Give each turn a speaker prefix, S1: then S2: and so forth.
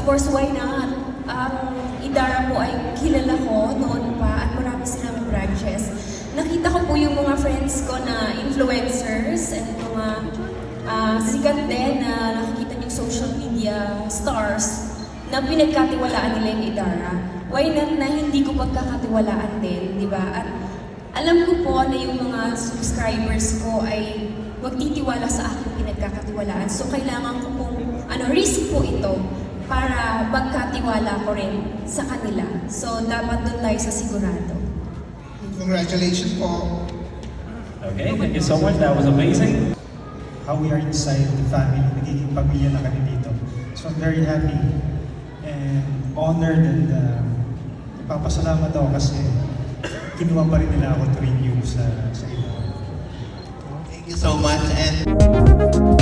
S1: course, why not? Ang Idara po ay kilala ko noon pa at marami silang branches. Nakita ko po yung mga friends ko na influencers and mga sikat din na nakikita niyong social media stars na pinagkatiwalaan nila yung Idara. Why not na hindi ko pagkakatiwalaan din, di ba? At alam ko po na yung mga subscribers ko ay magtitiwala sa aking pinagkakatiwalaan. So kailangan ko pong risk po ito para magkatiwala ko rin sa kanila. So dapat doon tayo sa sigurado.
S2: Congratulations po.
S3: Okay, thank you so much. That was amazing.
S4: How we are inside the family, nagiging pamilya na kami dito. So I'm very happy and honored and nagpapasalamat ako kasi kinuha pa rin nila ako to renew sa iba.
S2: Thank you so much. And